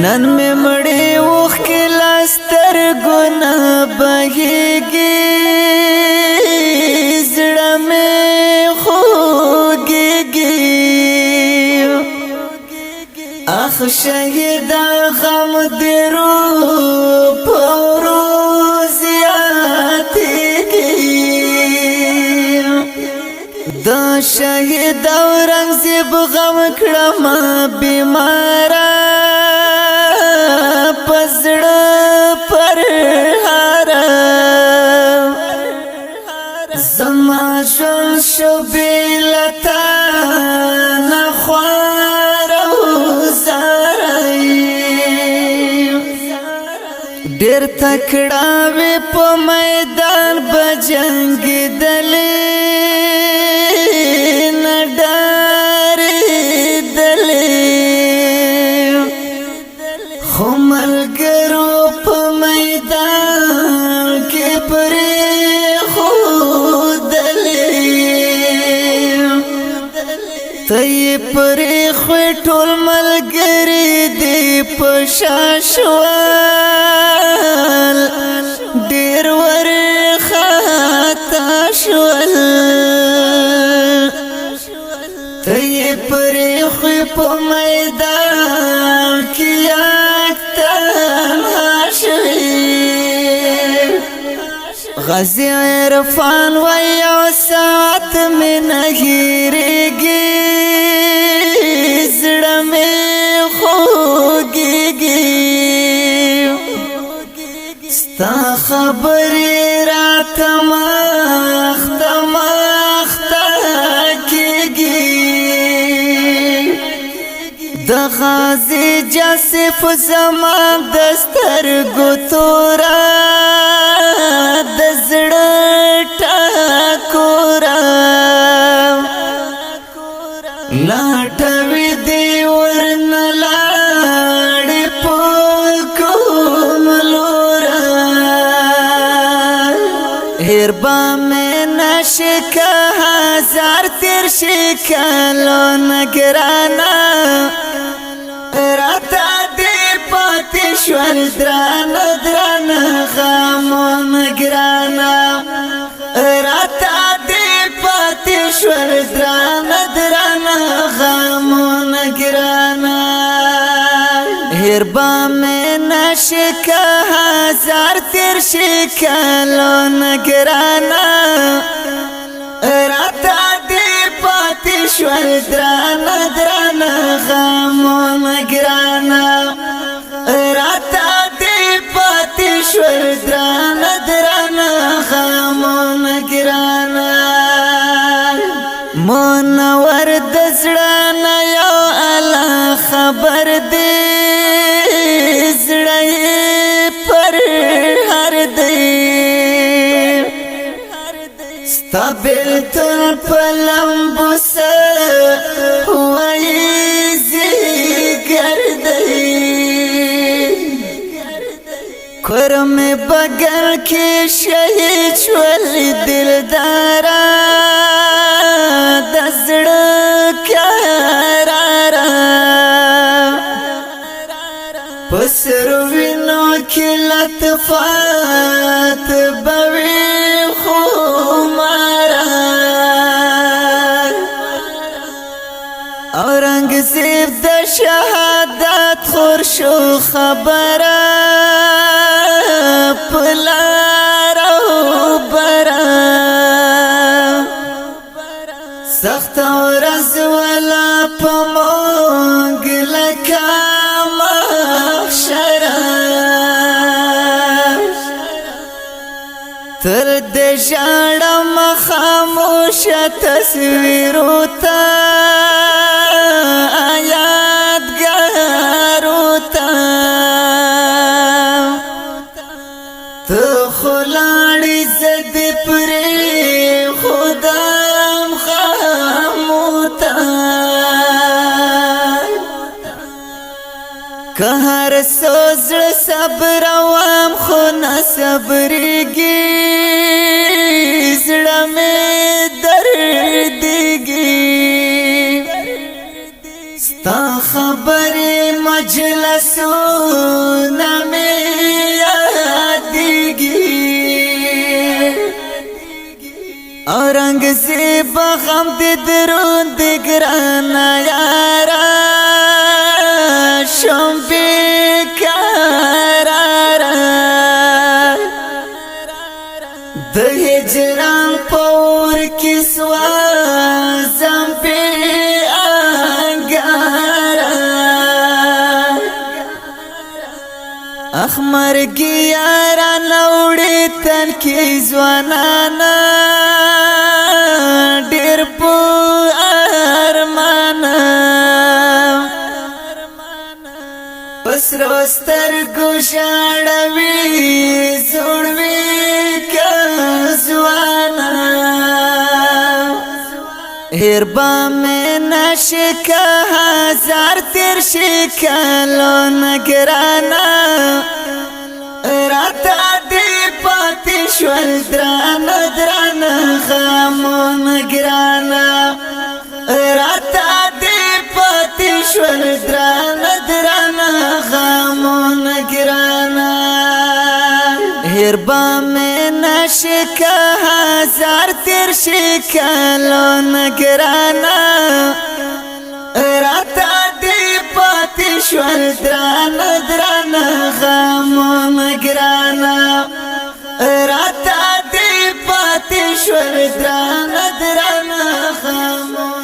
نن می مړی وخ کې لاستر ګنا بهيږي زړه می خوږيږي اخ شهید غم درو دا شهید اورنګزیب غم کړم بیمارا پزړه پر هارا زما شل شو بیلتا نخوار وزارای ډیر تکړه وی په میدان بجنګ دلې ملګرو په میدان کې پرې خودلې ته یې پرې خو ټول ملګري دې په شاشوال ډېر ورخطا شول ته یې پرې خو په میدان کې غازی عرفان و یو ساعت میں نهیریږي زړه مې خوږيږي ستا خبرې راته مخته مخته کېږي د غازی جاسف زمان د سترګو توره د زړه ټاکورا لاټوي دی ورنلاړې په کوم لورا هربا مې نشکه هزار تیر شکلو نگرانا راته دی پاتې شول درانه درانه غمون ګرانا راته دی پاتې شول درانه درانه غمون ګرانا هربا مې نشکه هزار تیر شکلو نگرانا راته دی پاتې شول درانه درانه غمون ګرانا راته دی پاتې شول درانه درانه غمون ګرانا منور د زړه نه یو الله خبر دی زړه پر هر دی ستا بیلتون په لمبو سره وایي زیګر دی کرم بغل کې شهید شول دلدارا د زړه قرارا پسر وینو کې لطفات بوي خمارا اورنګزیب د شهادت خور شو خبره پلارو برا سخت ورځ ولا پمونګ لکه محشر تر دې ژړم خاموش تصویر تا یادګار تا تو خلاړې زد پرې خدام خاموتا که هر سوزړ صبر وام خو نه صبرېږي زړه مې دردېږي ستا خبرې مجلسونه می یادیږي اورنګ زیب غم دې درون دې ګرانه یارا شم بیکارا د هجران پور کې سوازم بی انګارا اخمر کی یارا نوړې تن کې ځوانانا ډېر په ارمانا پس روستر ګوشاړوي زوړوي کزوانا هربا میں نشکا ہزار تیر شکلو نگرانا راتا دی پاتی شول درانا درانا خامو نگرانا راتا دی پاتی شول درانا درانا خامو نگرانا هربا میں نشکا ہزار تیر شکلو نگرانا راتا دی پاتی شول درانا درانا خامو نگرانا راتا دی پاتی شول درانا درانا خامو